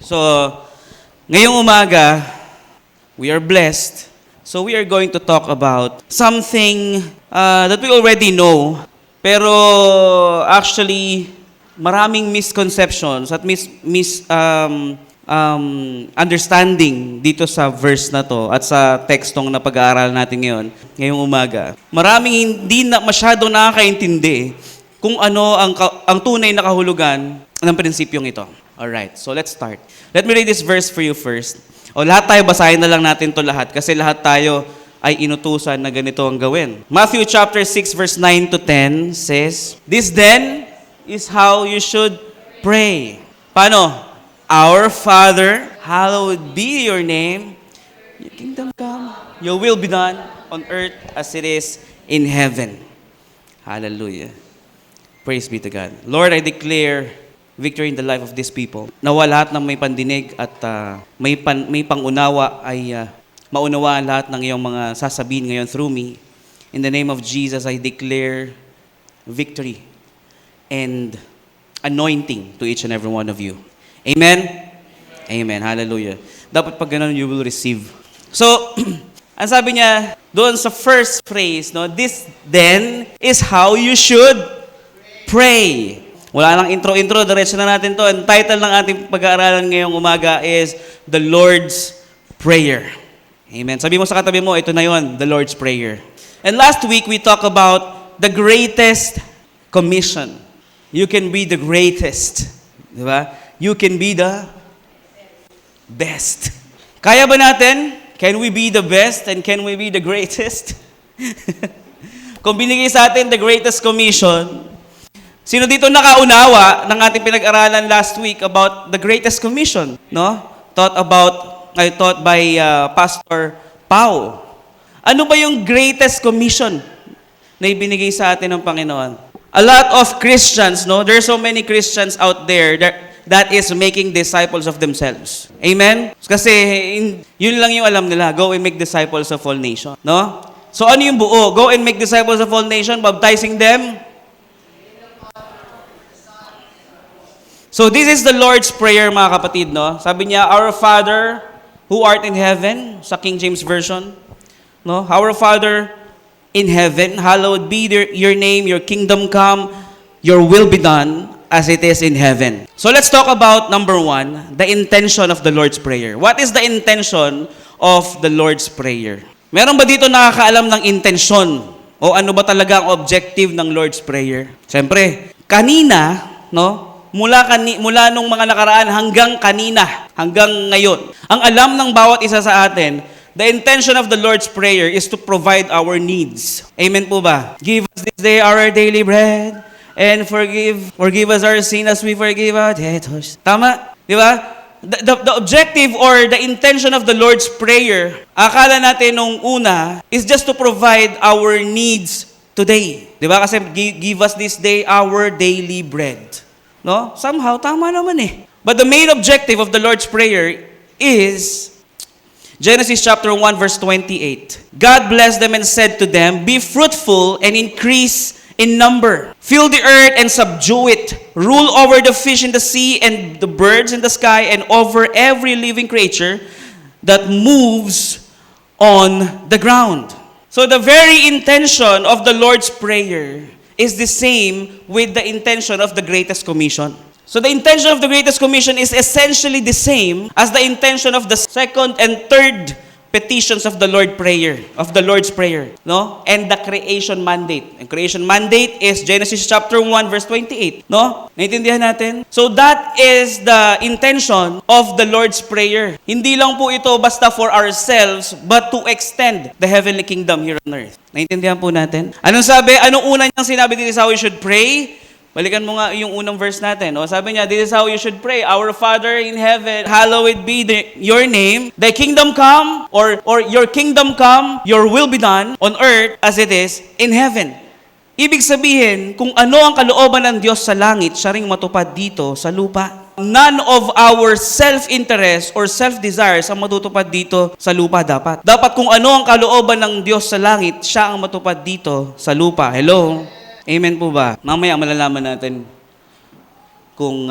So, ngayong umaga, we are blessed. So we are going to talk about something that we already know. Pero actually, maraming misconceptions at understanding dito sa verse na to at sa tekstong na pag-aaral natin ngayon, ngayong umaga. Maraming hindi na masyado nakakaintindi kung ano ang tunay na kahulugan ng prinsipyong ito. Alright, so let's start. Let me read this verse for you first. O lahat tayo, basahin na lang natin to lahat kasi lahat tayo ay inutusan na ganito ang gawin. Matthew chapter 6 verse 9 to 10 says, "This then is how you should pray." Paano? Our Father, hallowed be your name. Your kingdom come. Your will be done on earth as it is in heaven. Hallelujah. Praise be to God. Lord, I declare victory in the life of these people. Nawa lahat ng may pandinig at may pangunawa ay maunawaan lahat ng iyong mga sasabihin ngayon through me. In the name of Jesus, I declare victory and anointing to each and every one of you. Amen? Amen. Hallelujah. Dapat pag ganun, you will receive. So, ang sabi niya, doon sa first phrase, no, this then is how you should pray. Wala nang intro, diretso na natin to. Ang title ng ating pag-aaralan ngayong umaga is The Lord's Prayer. Amen. Sabi mo sa katabi mo, ito na yon, The Lord's Prayer. And last week, we talked about the greatest commission. You can be the greatest. Di ba? You can be the best. Kaya ba natin? Can we be the best and can we be the greatest? Kung binigay sa atin the greatest commission, sino dito nakaunawa ng ating pinag-aralan last week about the greatest commission, no? Taught by Pastor Pau. Ano ba yung greatest commission na ibinigay sa atin ng Panginoon? A lot of Christians, no? There are so many Christians out there that is making disciples of themselves. Amen? Kasi yun lang yung alam nila, go and make disciples of all nations, no? So ano yung buo? Go and make disciples of all nations, baptizing them. So this is the Lord's Prayer, mga kapatid, no? Sabi niya, Our Father who art in heaven, sa King James Version, no? Our Father in heaven, hallowed be your name, your kingdom come, your will be done as it is in heaven. So let's talk about number 1, the intention of the Lord's Prayer. What is the intention of the Lord's Prayer? Meron ba dito nakakaalam ng intensyon? O ano ba talaga ang objective ng Lord's Prayer? Siyempre, kanina, no? Mula nung mga nakaraan hanggang kanina, hanggang ngayon. Ang alam ng bawat isa sa atin, the intention of the Lord's Prayer is to provide our needs. Amen po ba? Give us this day our daily bread and forgive us our sin as we forgive our debtors. Tama? Di ba? The objective or the intention of the Lord's Prayer, akala natin nung una, is just to provide our needs today. Di ba? Kasi give us this day our daily bread. No? Somehow, tama naman eh. But the main objective of the Lord's Prayer is Genesis chapter 1 verse 28. God blessed them and said to them, "Be fruitful and increase in number. Fill the earth and subdue it. Rule over the fish in the sea and the birds in the sky and over every living creature that moves on the ground." So the very intention of the Lord's Prayer is the same with the intention of the Greatest Commission. So the intention of the Greatest Commission is essentially the same as the intention of the second and third petitions of the Lord's Prayer, no? And the creation mandate. And creation mandate is Genesis chapter 1 verse 28, no? Naintindihan natin? So that is the intention of the Lord's Prayer. Hindi lang po ito basta for ourselves, but to extend the heavenly kingdom here on earth. Naintindihan po natin? Anong sabi? Anong una niyang sinabi, this is how we should pray? Balikan mo nga yung unang verse natin. O, sabi niya, this is how you should pray. Our Father in heaven, hallowed be your name. Thy kingdom come, or your kingdom come, your will be done on earth as it is in heaven. Ibig sabihin, kung ano ang kalooban ng Diyos sa langit, siya ring matupad dito sa lupa. None of our self-interest or self-desires ang matutupad dito sa lupa dapat. Dapat kung ano ang kalooban ng Diyos sa langit, siya ang matupad dito sa lupa. Hello? Amen po ba? Mamaya malalaman natin kung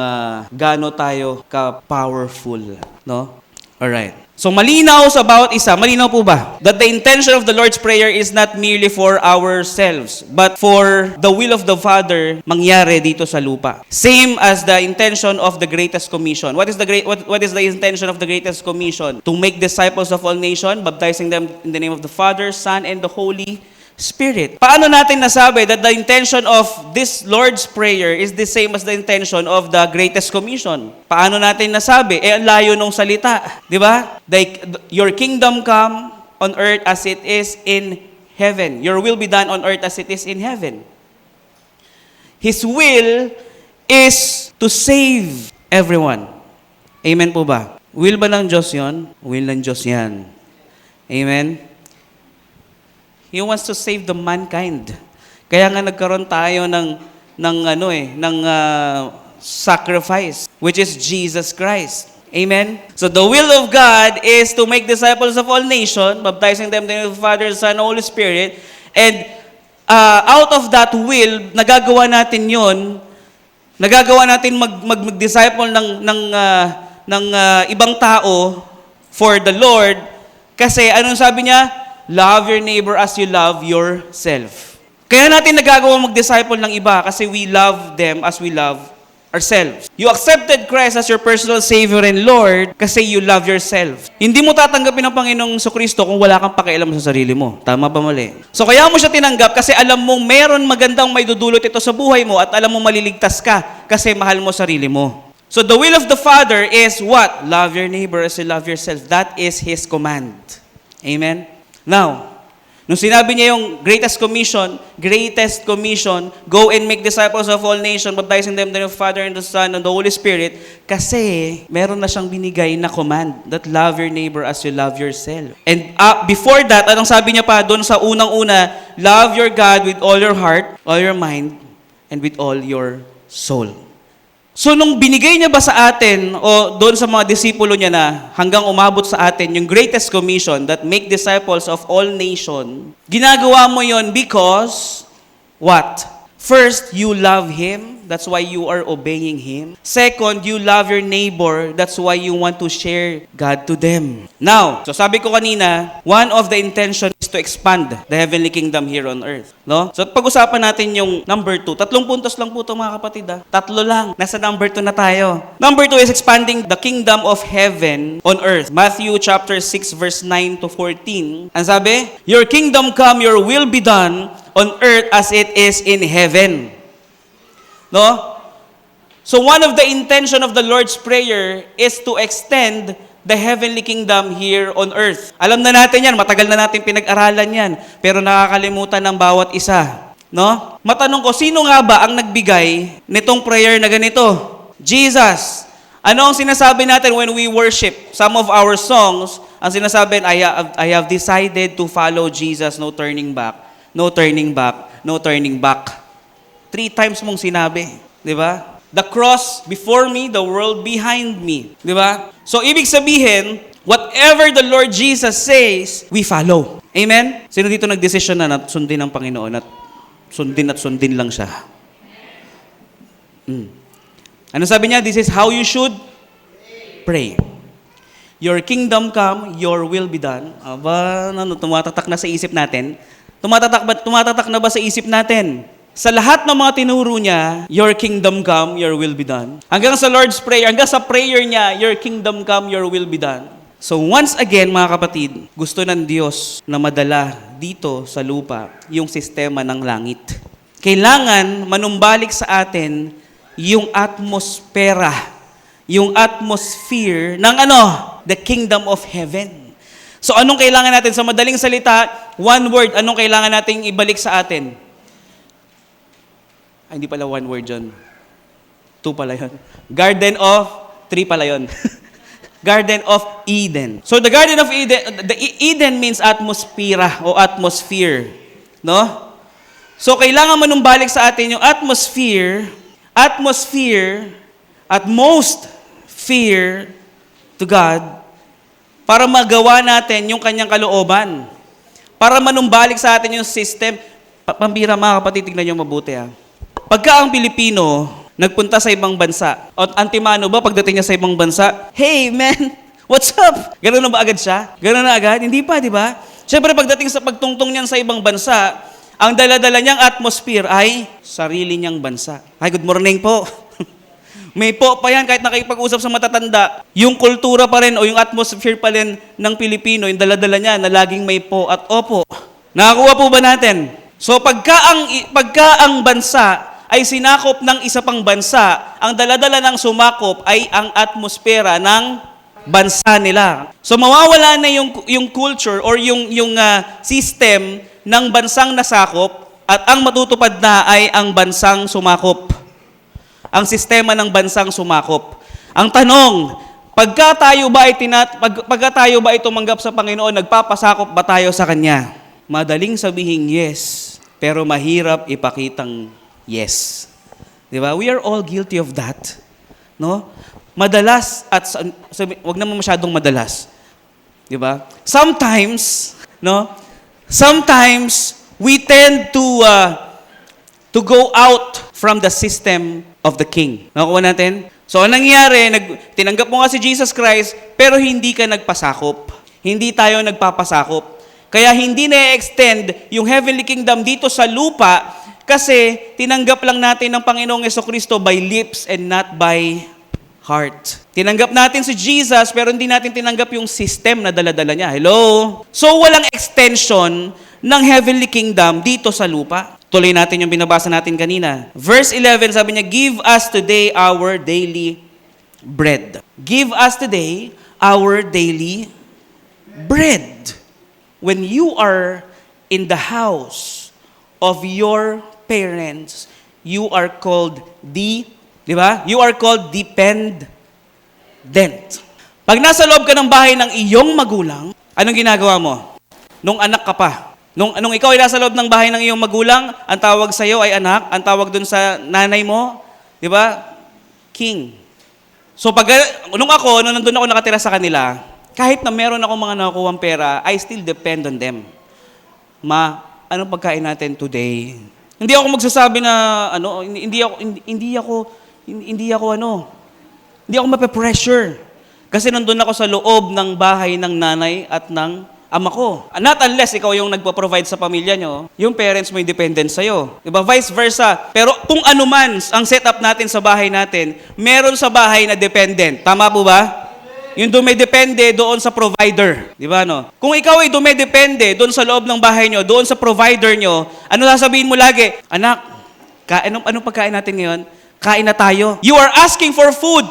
gaano tayo ka-powerful, no? Alright. So malinaw sa bawat isa, malinaw po ba? That the intention of the Lord's Prayer is not merely for ourselves, but for the will of the Father mangyari dito sa lupa. Same as the intention of the Greatest Commission. What is the intention of the Greatest Commission? To make disciples of all nations, baptizing them in the name of the Father, Son, and the Holy Spirit. Paano natin nasabi that the intention of this Lord's Prayer is the same as the intention of the Greatest Commission? Paano natin nasabi? Ang layo nung salita. Di ba? Your kingdom come on earth as it is in heaven. Your will be done on earth as it is in heaven. His will is to save everyone. Amen po ba? Will ba ng Diyos yun? Will ng Diyos yan. Amen? He wants to save the mankind. Kaya nga nagkaroon tayo ng sacrifice, which is Jesus Christ. Amen? So the will of God is to make disciples of all nations, baptizing them in the name of the Father, Son, and Holy Spirit. And out of that will, nagagawa natin yon. Nagagawa natin mag-disciple ng ibang tao for the Lord. Kasi anong sabi niya? Love your neighbor as you love yourself. Kaya natin nagagawa mag-disciple ng iba kasi we love them as we love ourselves. You accepted Christ as your personal Savior and Lord kasi you love yourself. Hindi mo tatanggapin ang Panginoong Kristo kung wala kang pakialam sa sarili mo. Tama ba mali? So kaya mo siya tinanggap kasi alam mong meron magandang may dudulot ito sa buhay mo at alam mo maliligtas ka kasi mahal mo sarili mo. So the will of the Father is what? Love your neighbor as you love yourself. That is His command. Amen? Now, nung sinabi niya yung greatest commission, go and make disciples of all nations, baptizing them in the name of the Father and the Son and the Holy Spirit, kasi meron na siyang binigay na command that love your neighbor as you love yourself. And before that, anong sabi niya pa doon sa unang-una, love your God with all your heart, all your mind, and with all your soul. So nung binigay niya ba sa atin o doon sa mga disipulo niya na hanggang umabot sa atin yung greatest commission that make disciples of all nation, ginagawa mo yon because what? First, you love Him. That's why you are obeying Him. Second, you love your neighbor. That's why you want to share God to them. Now, so sabi ko kanina, one of the intentions is to expand the heavenly kingdom here on earth. No? So pag-usapan natin yung number 2. 3 puntos lang po ito mga kapatid. 3 lang. Nasa number 2 na tayo. Number 2 is expanding the kingdom of heaven on earth. Matthew chapter 6 verse 9 to 14. Ang sabi, your kingdom come, your will be done on earth as it is in heaven. No? So one of the intention of the Lord's Prayer is to extend the heavenly kingdom here on earth. Alam na natin yan, matagal na natin pinag-aralan yan, pero nakakalimutan ng bawat isa. No? Matanong ko, sino nga ba ang nagbigay nitong prayer na ganito? Jesus. Ano ang sinasabi natin when we worship? Some of our songs, ang sinasabi, I have decided to follow Jesus, no turning back. No turning back, no turning back. 3 times mong sinabi, di ba? The cross before me, the world behind me, di ba? So ibig sabihin, whatever the Lord Jesus says, we follow. Amen? Sino dito nagdesisyon na sundin ng Panginoon at sundin lang siya? Ano sabi niya? This is how you should pray. Your kingdom come, your will be done. Aba, tumatatak na sa isip natin. Tumatatak na ba sa isip natin? Sa lahat ng mga tinuro niya, your kingdom come, your will be done. Hanggang sa Lord's Prayer, hanggang sa prayer niya, your kingdom come, your will be done. So once again, mga kapatid, gusto ng Diyos na madala dito sa lupa yung sistema ng langit. Kailangan manumbalik sa atin yung atmosfera, yung atmosphere ng the kingdom of heaven. So anong kailangan natin? Sa madaling salita, one word, anong kailangan nating ibalik sa atin? Ay, hindi pala one word yun. 2 pala yun. Garden of, 3 pala yun. Garden of Eden. So the Garden of Eden, the Eden means atmosphere o atmosphere. No? So kailangan manumbalik sa atin yung atmosphere at most fear to God para magawa natin yung kanyang kalooban. Para manumbalik sa atin yung system. Pambira mga kapatid, tignan nyo mabuti. Pagka ang Pilipino nagpunta sa ibang bansa. At antimano ba pagdating niya sa ibang bansa? Hey man, what's up? Ganun na ba agad siya? Ganun na agad? Hindi pa, di ba? Siyempre pagdating sa pagtungtong niyan sa ibang bansa, ang dala-dala niyang atmosphere ay sarili niyang bansa. Hi, good morning po. May po pa yan kahit nakikipag-usap sa matatanda. Yung kultura pa rin o yung atmosphere pa rin ng Pilipino, yung dala-dala niya na laging may po at opo. Nakakuha po ba natin? So pagka ang bansa ay sinakop ng isa pang bansa, ang dala-dala ng sumakop ay ang atmosfera ng bansa nila. So mawawala na yung culture or yung system ng bansang nasakop at ang matutupad na ay ang bansang sumakop. Ang sistema ng bansang sumakop. Ang tanong, pagka tayo ba ay tumanggap sa Panginoon, nagpapasakop ba tayo sa Kanya? Madaling sabihin yes, pero mahirap ipakitang yes. Di ba? We are all guilty of that. No? Madalas at wag naman masyadong madalas. Di ba? Sometimes we tend to go out from the system of the King. Nakuha natin? So, anong nangyari? Tinanggap mo nga si Jesus Christ, pero hindi ka nagpasakop. Hindi tayo nagpapasakop. Kaya hindi na-extend yung heavenly kingdom dito sa lupa kasi tinanggap lang natin ng Panginoong Jesucristo by lips and not by heart. Tinanggap natin si Jesus, pero hindi natin tinanggap yung system na dala-dala niya. Hello? So, walang extension ng heavenly kingdom dito sa lupa. Tuloy natin yung binabasa natin kanina. Verse 11, sabi niya, give us today our daily bread. Give us today our daily bread. When you are in the house of your parents, you are called di ba? You are called dependent. Pag nasa loob ka ng bahay ng iyong magulang, anong ginagawa mo? Nung anak ka pa. Nung ikaw ay nasa loob ng bahay ng iyong magulang, ang tawag sa iyo ay anak, ang tawag dun sa nanay mo, di ba? King. So nung nandun ako nakatira sa kanila, kahit na meron ako mga nakukuhang pera, I still depend on them. Anong pagkain natin today? Hindi ako magsasabi na hindi ako mape-pressure. Kasi nandun ako sa loob ng bahay ng nanay at ng ama ko. Not unless ikaw yung nagpo-provide sa pamilya nyo, yung parents mo yung dependent sa'yo. Diba? Vice versa. Pero kung ano man ang setup natin sa bahay natin, meron sa bahay na dependent. Tama po ba? Yung dumidepende doon sa provider. Diba, no? Kung ikaw ay dumidepende doon sa loob ng bahay nyo, doon sa provider nyo, ano sasabihin mo lagi? Anak, anong pagkain natin ngayon? Kain na tayo. You are asking for food.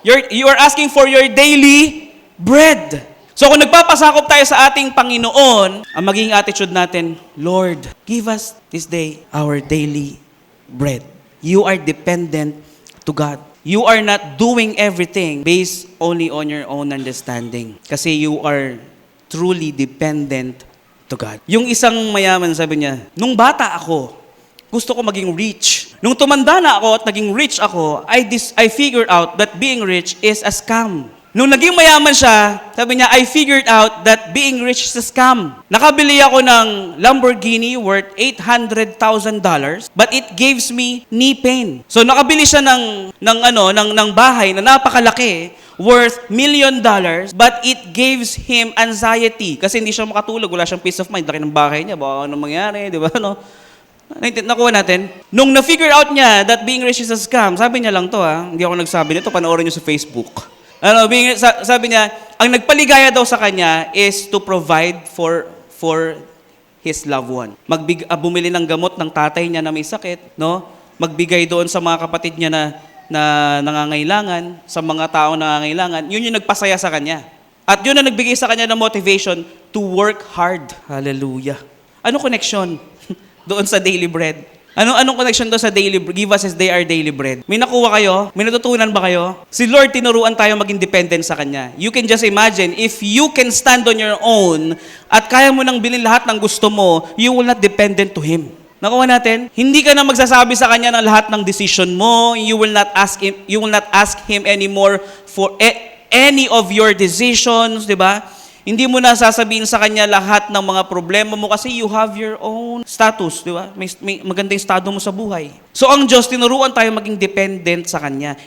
You are asking for your daily bread. So kung nagpapasakop tayo sa ating Panginoon, ang magiging attitude natin, Lord, give us this day our daily bread. You are dependent to God. You are not doing everything based only on your own understanding. Kasi you are truly dependent to God. Yung isang mayaman, sabi niya, nung bata ako, gusto ko maging rich. Nung tumanda na ako at naging rich ako, I figured out that being rich is a scam. Nung naging mayaman siya, sabi niya, I figured out that being rich is a scam. Nakabili ako ng Lamborghini worth $800,000, but it gives me knee pain. So nakabili siya ng bahay na napakalaki, worth $1 million, but it gives him anxiety. Kasi hindi siya makatulog, wala siyang peace of mind. Laki ng bahay niya, baka anong mangyari, di ba? No? Nakuha natin. Nung na-figure out niya that being rich is a scam, sabi niya lang to hindi ako nagsabi nito, panoorin niyo sa Facebook. Sabi niya, ang nagpaligaya daw sa kanya is to provide for his loved one. Bumili ng gamot ng tatay niya na may sakit, no? Magbigay doon sa mga kapatid niya na nangangailangan, sa mga taong nangangailangan. Yun yung nagpasaya sa kanya. At yun ang nagbigay sa kanya ng motivation to work hard. Hallelujah. Ano connection doon sa daily bread? Anong connection doon sa daily bread? Give us this day our daily bread. May nakuha kayo? May natutunan ba kayo? Si Lord, tinuruan tayo maging dependent sa Kanya. You can just imagine, if you can stand on your own at kaya mo nang bilhin lahat ng gusto mo, you will not dependent to Him. Nakuha natin? Hindi ka na magsasabi sa Kanya ng lahat ng decision mo. You will not ask Him anymore for any of your decisions, di ba? Hindi mo na sasabihin sa Kanya lahat ng mga problema mo kasi you have your own status, di ba? May magandang estado mo sa buhay. So ang Diyos, tinuruan tayo maging dependent sa Kanya.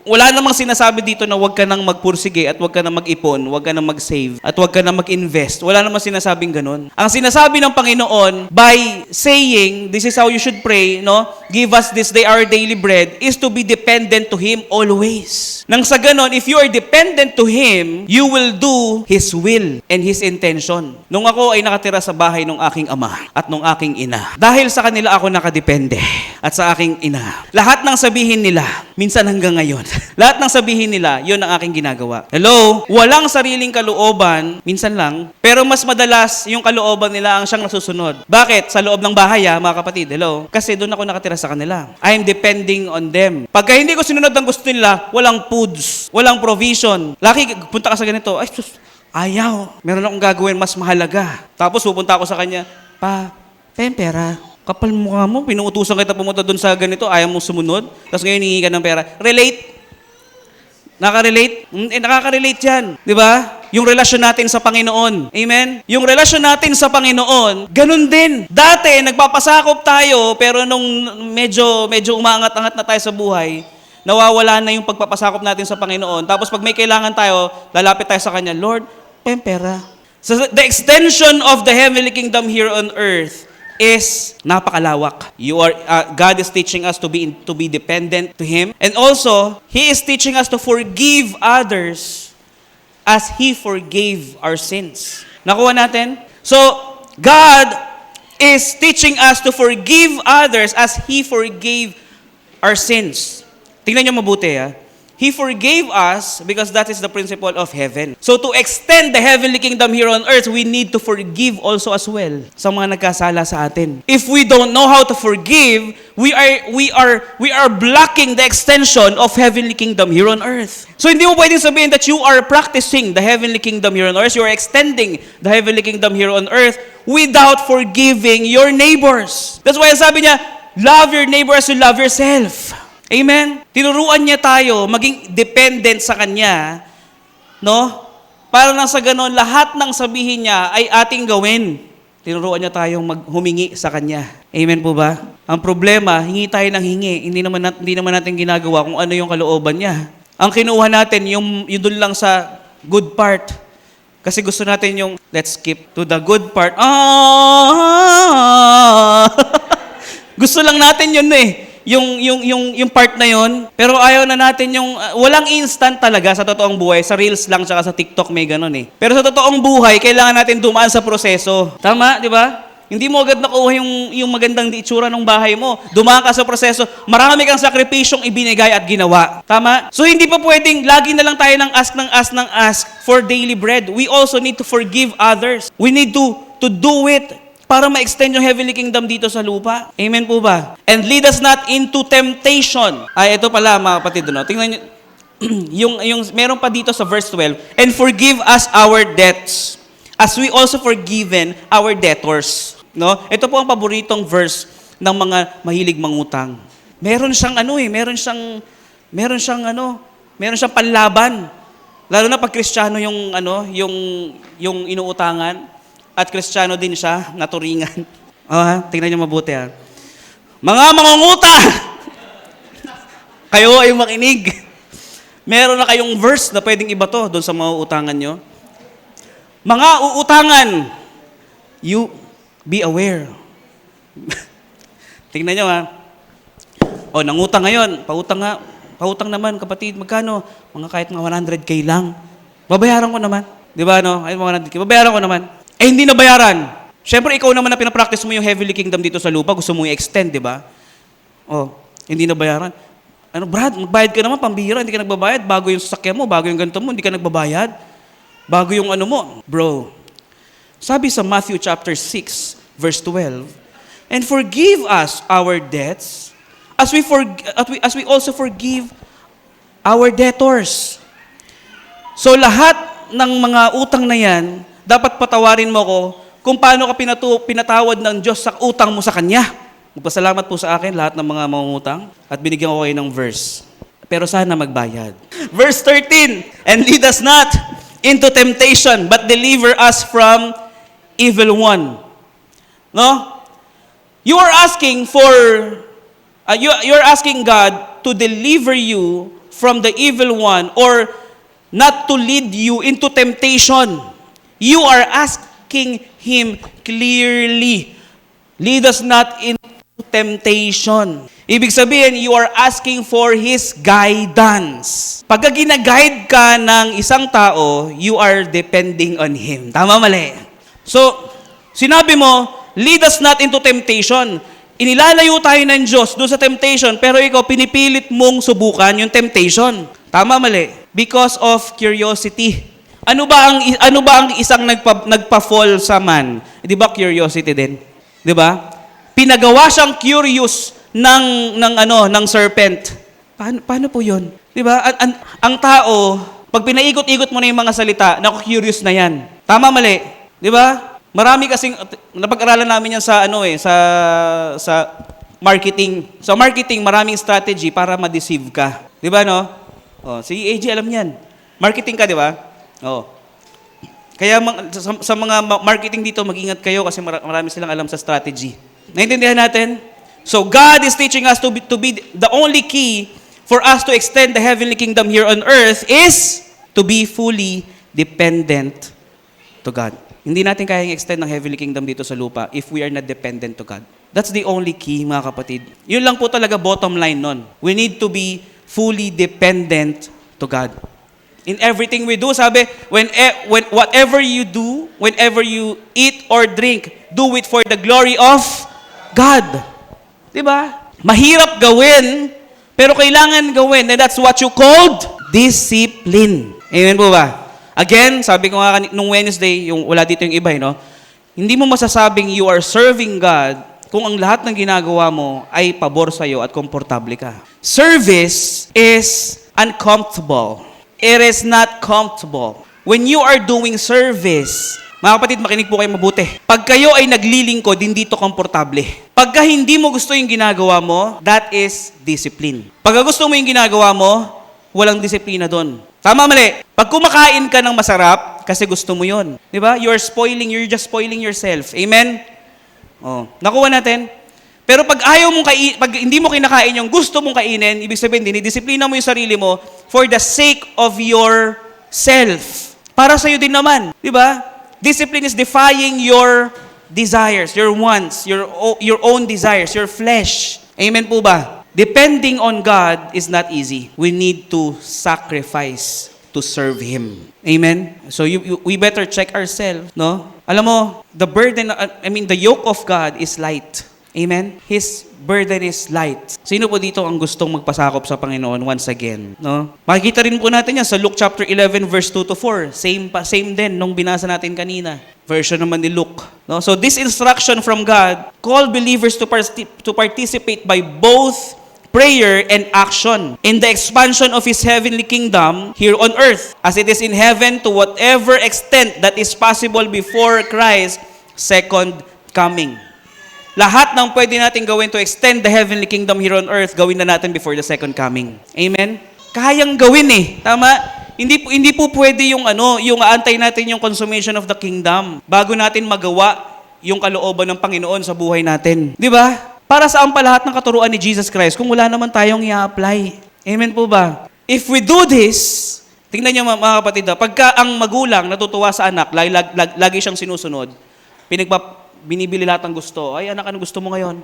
Wala namang sinasabi dito na huwag ka nang magpursige at huwag ka nang mag-ipon, huwag ka nang mag-save, at huwag ka nang mag-invest. Wala namang sinasabing ganun. Ang sinasabi ng Panginoon, by saying, this is how you should pray, no? Give us this day our daily bread, is to be dependent to Him always. Nang sa ganon, if you are dependent to Him, you will do His will and His intention. Nung ako ay nakatira sa bahay ng aking ama at ng aking ina, dahil sa kanila ako nakadepende at sa aking ina, lahat ng sabihin nila, minsan hanggang ngayon, lahat ng sabihin nila, yun ang aking ginagawa. Hello? Walang sariling kalooban, minsan lang, pero mas madalas yung kalooban nila ang siyang nasusunod. Bakit? Sa loob ng bahay, mga kapatid. Hello? Kasi doon ako nakatira sa kanila. I'm depending on them. Pagka hindi ko sinunod ang gusto nila, walang foods, walang provision. Laki, punta ka sa ganito, ay, sus, ayaw. Meron akong gagawin mas mahalaga. Tapos pupunta ako sa kanya, pera. Kapal mukha mo, pinuutusan kita pumunta doon sa ganito, ayaw mo sumunod, tapos ngayon hihingi ka ng pera. Relate? Nakaka-relate? Nakaka-relate yan. Di ba? Yung relasyon natin sa Panginoon. Amen? Yung relasyon natin sa Panginoon, ganun din. Dati, nagpapasakop tayo, pero nung medyo umaangat-angat na tayo sa buhay, nawawala na yung pagpapasakop natin sa Panginoon. Tapos pag may kailangan tayo, lalapit tayo sa Kanya, Lord, pera. So the extension of the heavenly kingdom here on earth is napakalawak. God is teaching us to be dependent to Him, and also He is teaching us to forgive others as He forgave our sins. Nakuha natin? So God is teaching us to forgive others as He forgave our sins. Tingnan niyo mabuti, He forgave us because that is the principle of heaven. So to extend the heavenly kingdom here on earth, we need to forgive also as well sa mga nagkasala sa atin. If we don't know how to forgive, we are blocking the extension of heavenly kingdom here on earth. So hindi mo pwedeng sabihin that you are practicing the heavenly kingdom here on earth, you are extending the heavenly kingdom here on earth without forgiving your neighbors. That's why sabi niya, love your neighbor as you love yourself. Amen? Tinuruan niya tayo maging dependent sa Kanya, no? Para nang sa ganon, lahat ng sabihin niya ay ating gawin. Tinuruan niya tayong humingi sa Kanya. Amen po ba? Ang problema, hingi tayo ng hingi. Hindi naman natin ginagawa kung ano yung kalooban niya. Ang kinuha natin, yung doon lang sa good part. Kasi gusto natin yung, let's skip to the good part. Gusto lang natin yun yung part na yon, pero ayaw na natin yung walang instant talaga sa totoong buhay. Sa Reels lang tsaka sa TikTok may ganun Pero sa totoong buhay, kailangan natin dumaan sa proseso. Tama, di ba? Hindi mo agad nakuha yung magandang itsura ng bahay mo. Dumaan ka sa proseso. Marami kang sakripisyong ibinigay at ginawa. Tama? So hindi pa pwedeng lagi na lang tayo ng ask for daily bread. We also need to forgive others. We need to do it para ma-extend yung heavenly kingdom dito sa lupa. Amen po ba? And lead us not into temptation. Ito pala mga kapatid, no? Tingnan nyo, yung meron pa dito sa verse 12, and forgive us our debts, as we also forgiven our debtors. No? Ito po ang paboritong verse ng mga mahilig mangutang. Meron siyang meron siyang panlaban. Lalo na pag Kristiyano yung inuutangan. At Kristiyano din siya, naturingan. Tingnan niyo mabuti Mga mangungutang! Kayo ay makinig. Meron na kayong verse na pwedeng ibato doon sa mga uutangan nyo. Mga uutangan, you be aware. Tingnan nyo nangutang ngayon. Pautang naman, kapatid. Magkano? Kahit mga 100K lang. Babayaran ko naman. Di ba, Kahit mga 100K. Babayaran ko naman. Hindi na bayaran. Siyempre, ikaw naman na pinapractice mo yung heavenly kingdom dito sa lupa, gusto mo i-extend, di ba? Hindi na bayaran. Brad, magbayad ka naman, pambihira, hindi ka nagbabayad. Bago yung sasakyan mo, bago yung ganito mo, hindi ka nagbabayad. Bago yung mo. Bro, sabi sa Matthew chapter 6, verse 12, and forgive us our debts, as we also forgive our debtors. So lahat ng mga utang na yan, dapat patawarin mo ko kung paano ka pinatawad ng Diyos sa utang mo sa Kanya. Magpasalamat po sa akin lahat ng mga mangungutang at binigyan ko kayo ng verse. Pero sana magbayad. Verse 13, and lead us not into temptation, but deliver us from evil one. No? You are asking for, you're asking God to deliver you from the evil one or not to lead you into temptation. You are asking Him clearly, lead us not into temptation. Ibig sabihin, you are asking for His guidance. Pagka gina-guide ka ng isang tao, you are depending on Him. Tama, mali? So, sinabi mo, lead us not into temptation. Inilalayo tayo ng Diyos doon sa temptation, pero ikaw pinipilit mong subukan yung temptation. Tama, mali? Because of curiosity. Ano ba ang isang nagpa-fall sa man? Di ba curiosity din? Di ba? Pinagawa siyang curious ng serpent. Paano po 'yon? 'Di ba? Ang tao, pag pinaikot-ikot mo na yung mga salita, naku-curious na 'yan. Tama, mali? 'Di ba? Marami kasing napag-aralan namin 'yan sa sa marketing. Sa marketing, maraming strategy para ma-deceive ka. 'Di ba, no? Oh, si AJ alam 'yan. Marketing ka, 'di ba? Oh. Kaya sa mga marketing dito, mag-ingat kayo kasi marami silang alam sa strategy. Naintindihan natin? So God is teaching us to be the only key for us to extend the heavenly kingdom here on earth is to be fully dependent to God. Hindi natin kayang extend ng heavenly kingdom dito sa lupa if we are not dependent to God. That's the only key, mga kapatid. Yun lang po talaga bottom line nun. We need to be fully dependent to God. In everything we do, sabi, when whatever you do, whenever you eat or drink, do it for the glory of God. Diba? Mahirap gawin, pero kailangan gawin. And that's what you called discipline. Amen po ba? Again, sabi ko nga nung Wednesday, yung wala dito yung iba, no? Hindi mo masasabing you are serving God kung ang lahat ng ginagawa mo ay pabor sa'yo at komportable ka. Service is uncomfortable. It is not comfortable. When you are doing service, mga kapatid, makinig po kayo mabuti. Pag kayo ay naglilingkod, hindi to komportable. Pagka hindi mo gusto yung ginagawa mo, that is discipline. Pagka gusto mo yung ginagawa mo, walang disiplina doon. Tama, mali? Pag kumakain ka ng masarap, kasi gusto mo yun. Di ba? You're just spoiling yourself. Amen? Oh, nakuha natin. Pero pag pag hindi mo kinakain yung gusto mong kainin, ibig sabihin, dinidisiplina mo yung sarili mo for the sake of yourself. Para sa'yo din naman. Di ba? Discipline is defying your desires, your wants, your own desires, your flesh. Amen po ba? Depending on God is not easy. We need to sacrifice to serve Him. Amen? So we better check ourselves, no? Alam mo, the yoke of God is light. Amen? His burden is light. Sino po dito ang gustong magpasakop sa Panginoon once again? No? Makikita rin po natin yan sa Luke chapter 11 verse 2 to 4. Same din nung binasa natin kanina. Version naman ni Luke. No? So this instruction from God call believers to participate by both prayer and action in the expansion of His heavenly kingdom here on earth, as it is in heaven, to whatever extent that is possible before Christ's second coming. Lahat ng pwede natin gawin to extend the heavenly kingdom here on earth, gawin na natin before the second coming. Amen? Kayang gawin eh. Tama? Hindi po pwede yung aantay natin yung consummation of the kingdom bago natin magawa yung kalooban ng Panginoon sa buhay natin. Di ba? Para saan pa lahat ng katuruan ni Jesus Christ kung wala naman tayong i-apply? Amen po ba? If we do this, tingnan niyo mga kapatid, pagka ang magulang natutuwa sa anak, lagi siyang sinusunod, binibili lahat ng gusto. Ay, anak, anong gusto mo ngayon?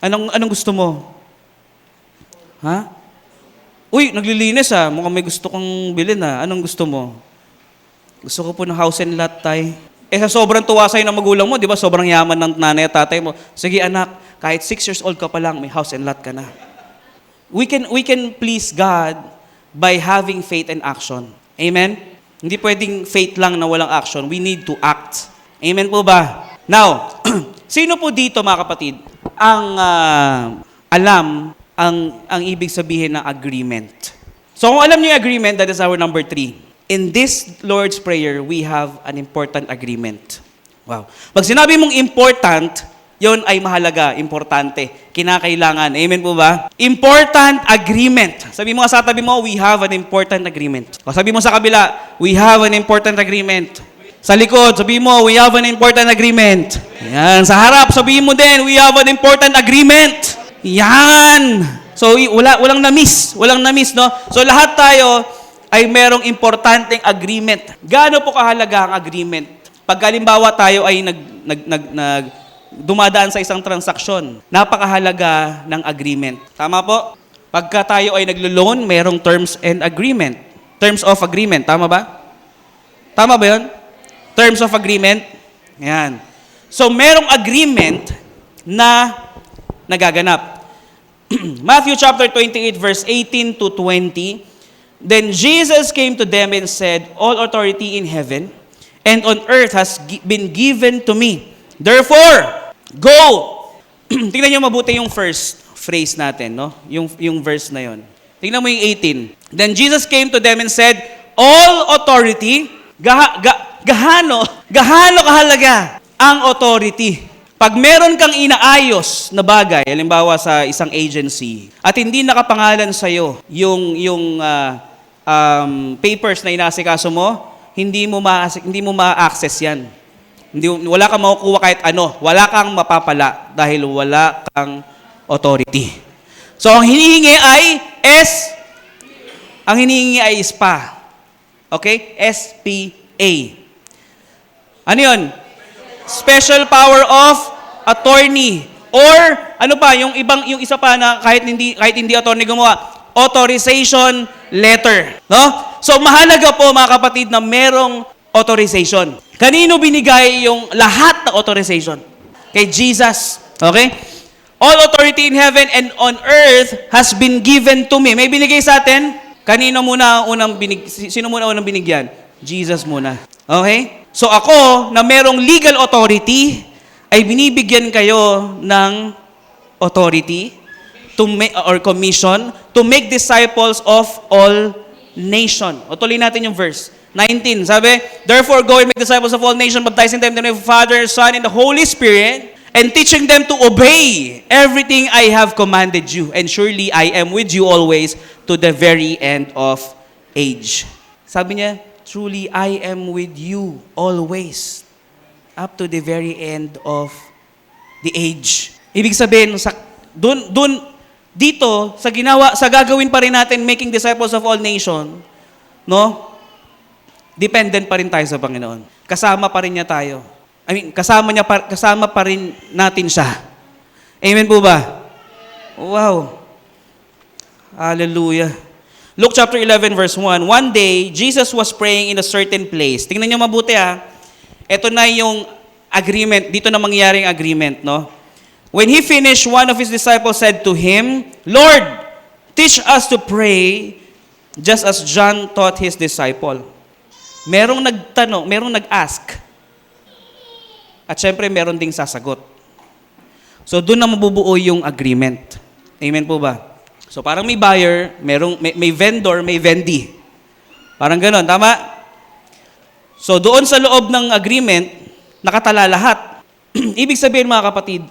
Anong gusto mo? Ha? Uy, naglilinis ah. Mukhang may gusto kong bilhin ah. Anong gusto mo? Gusto ko po ng house and lot, tay. Sa sobrang tuwa sa'yo ng magulang mo, di ba? Sobrang yaman ng nanay at tatay mo. Sige anak, kahit 6 years old ka pa lang, may house and lot ka na. We can please God by having faith and action. Amen? Hindi pwedeng faith lang na walang action. We need to act. Amen po ba? Now, sino po dito mga kapatid ang alam ang ibig sabihin ng agreement? So kung alam niyo yung agreement, that is our number 3. In this Lord's Prayer, we have an important agreement. Wow. Pag sinabi mong important, Yon ay mahalaga, importante, kinakailangan. Amen po ba? Important agreement. Sabi mo nga sa tabi mo, we have an important agreement. O sabi mo sa kabila, we have an important agreement. Sa likod, sabi mo, we have an important agreement. Yan. Sa harap, sabi mo din, we have an important agreement. Yan. So, walang na-miss. Walang na-miss, no? So, lahat tayo ay merong importanteng agreement. Gaano po kahalaga ang agreement? Pag halimbawa tayo ay dumadaan sa isang transaksyon, napakahalaga ng agreement. Tama po? Pagka tayo ay naglo-loan, merong terms and agreement. Terms of agreement. Tama ba? Tama ba yun? Terms of agreement. Yan. So, merong agreement na nagaganap. Matthew chapter 28, verse 18 to 20. Then Jesus came to them and said, all authority in heaven and on earth has been given to me. Therefore, go! Tingnan nyo mabuti yung first phrase natin, no? Yung verse na yon. Tingnan mo yung 18. Then Jesus came to them and said, all authority, gahano kahalaga ang authority. Pag meron kang inaayos na bagay, halimbawa sa isang agency, at hindi nakapangalan sa'yo yung papers na inasikaso mo, hindi mo ma-access yan. Wala kang makukuha kahit ano. Wala kang mapapala dahil wala kang authority. So, ang hinihingi ay SPA. Okay? SPA. Ano yun? Special Power of Attorney. Or, ano pa, yung isa pa na kahit hindi attorney gumawa, authorization letter. No? So, mahalaga po mga kapatid na merong authorization. Kanino binigay yung lahat ng authorization? Kay Jesus. Okay? All authority in heaven and on earth has been given to me. May binigay sa atin? Sino muna unang binigyan? Jesus muna. Okay? So ako, na merong legal authority, ay binibigyan kayo ng authority or commission to make disciples of all nation. O tuloy natin yung verse. 19, sabi, therefore go and make disciples of all nations, baptizing them in the name of the Father, Son, and the Holy Spirit, and teaching them to obey everything I have commanded you. And surely I am with you always to the very end of age. Sabi niya, truly I am with you always up to the very end of the age. Ibig sabihin, dito, sa gagawin pa rin natin, making disciples of all nations, no? Dependent pa rin tayo sa Panginoon. Kasama pa rin niya tayo. Kasama pa rin natin siya. Amen po ba? Wow. Hallelujah. Luke chapter 11 verse 1. One day, Jesus was praying in a certain place. Tingnan niyo mabuti ha. Ito na yung agreement. Dito na mangyaring agreement, no? When he finished, one of his disciples said to him, Lord, teach us to pray just as John taught his disciple. Merong nagtanong, merong nag-ask. At syempre, meron ding sasagot. So, doon na mabubuo yung agreement. Amen po ba? So, parang may buyer, may vendor, may vendee. Parang ganon, tama? So, doon sa loob ng agreement, nakatala lahat. Ibig sabihin, mga kapatid,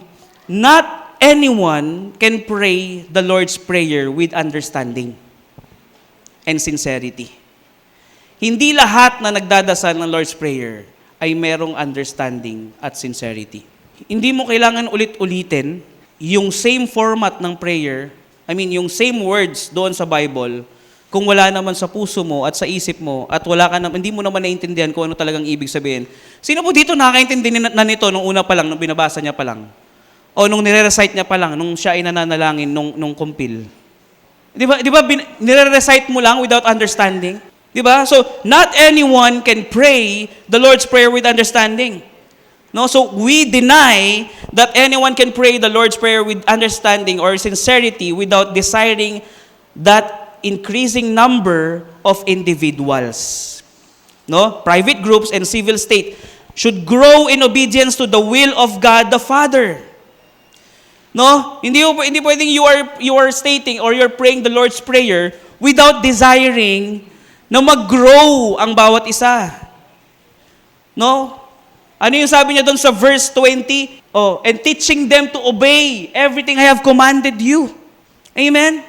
not anyone can pray the Lord's Prayer with understanding and sincerity. Hindi lahat na nagdadasal ng Lord's Prayer ay merong understanding at sincerity. Hindi mo kailangan ulit-ulitin yung same format ng prayer, yung same words doon sa Bible, kung wala naman sa puso mo at sa isip mo at hindi mo naman naiintindihan kung ano talagang ibig sabihin. Sino po dito nakakaintindi na nito nung una pa lang, nung binabasa niya pa lang? O nung nire-recite niya pa lang, nung siya ay nananalangin, nung kumpil? Di ba nire-recite mo lang without understanding? Diba? So, not anyone can pray the Lord's Prayer with understanding. No? So, we deny that anyone can pray the Lord's Prayer with understanding or sincerity without desiring that increasing number of individuals. No? Private groups and civil state should grow in obedience to the will of God the Father. No? Hindi pwedeng you are stating or you're praying the Lord's Prayer without desiring na mag-grow ang bawat isa. No? Ano yung sabi niya doon sa verse 20? Oh, and teaching them to obey everything I have commanded you. Amen?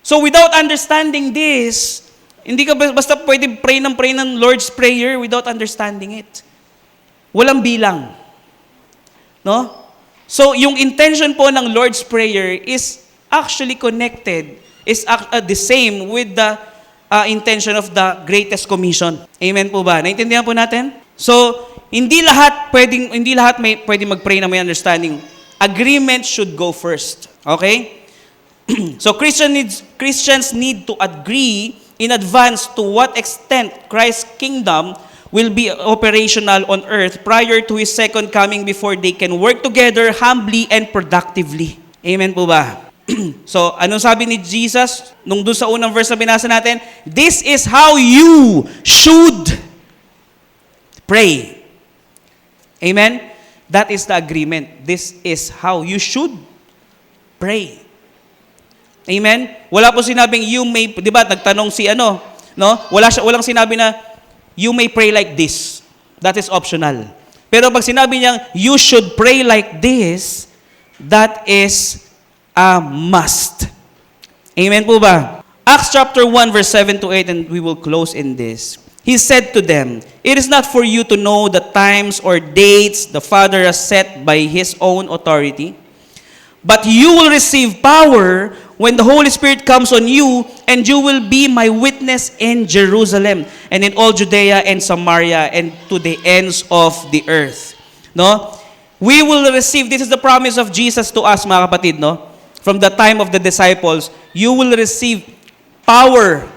So without understanding this, hindi ka basta pwede pray ng Lord's Prayer without understanding it. Walang bilang. No? So yung intention po ng Lord's Prayer is actually connected, is the same with the intention of the Greatest Commission. Amen po ba? Naintindihan po natin? So, hindi lahat may pwedeng mag-pray na may understanding. Agreement should go first. Okay? So Christians need to agree in advance to what extent Christ's kingdom will be operational on earth prior to His second coming before they can work together humbly and productively. Amen po ba? So, anong sabi ni Jesus nung doon sa unang verse na binasa natin? This is how you should pray. Amen? That is the agreement. This is how you should pray. Amen? Wala po sinabing you may, di ba, nagtanong si no? Walang sinabi na you may pray like this. That is optional. Pero pag sinabi niyang you should pray like this, that is a must. Amen po ba? Acts chapter 1 verse 7 to 8, and we will close in this. He said to them, "It is not for you to know the times or dates the Father has set by His own authority, but you will receive power when the Holy Spirit comes on you, and you will be my witness in Jerusalem and in all Judea and Samaria and to the ends of the earth." No? We will receive, this is the promise of Jesus to us, mga kapatid, no? From the time of the disciples, you will receive power.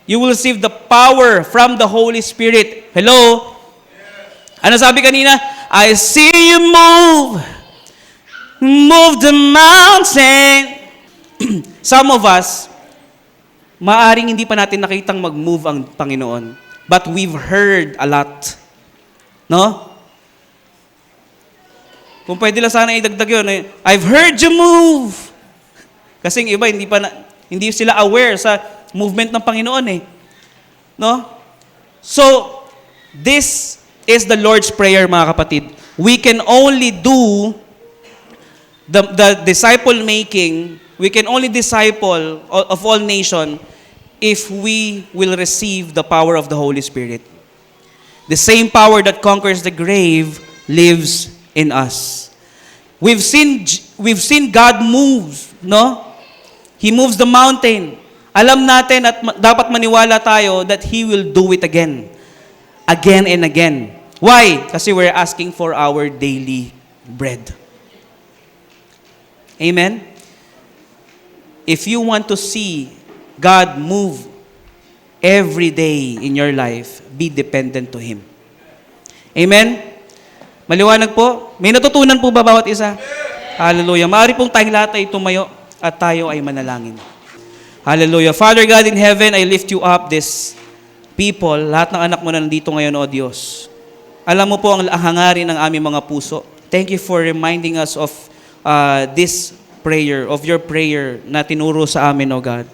You will receive the power from the Holy Spirit. Hello? Ano sabi kanina? I see you move the mountain. Some of us, maaring hindi pa natin nakitang mag-move ang Panginoon, but we've heard a lot. No? Kung pwede lang sana idagdag yun, I've heard you move. Kasi yung iba, hindi sila aware sa movement ng Panginoon eh. No? So, this is the Lord's Prayer, mga kapatid. We can only do the disciple-making, we can only disciple of all nations if we will receive the power of the Holy Spirit. The same power that conquers the grave lives in us. We've seen God move, no? He moves the mountain. Alam natin at dapat maniwala tayo that He will do it again. Again and again. Why? Kasi we're asking for our daily bread. Amen? If you want to see God move every day in your life, be dependent to Him. Amen? Maliwanag po? May natutunan po ba bawat isa? Hallelujah. Maaari pong tayong lahat ay tumayo at tayo ay manalangin. Hallelujah. Father God in heaven, I lift you up, this people, lahat ng anak mo na nandito ngayon, O Diyos. Alam mo po ang hangarin ng aming mga puso. Thank you for reminding us of this prayer, of your prayer na tinuro sa amin, O God.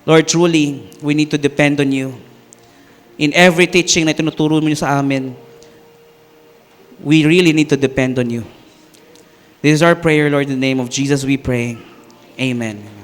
Lord, truly, we need to depend on you. In every teaching na tinuturo mo sa amin, we really need to depend on you. This is our prayer, Lord, in the name of Jesus we pray. Amen.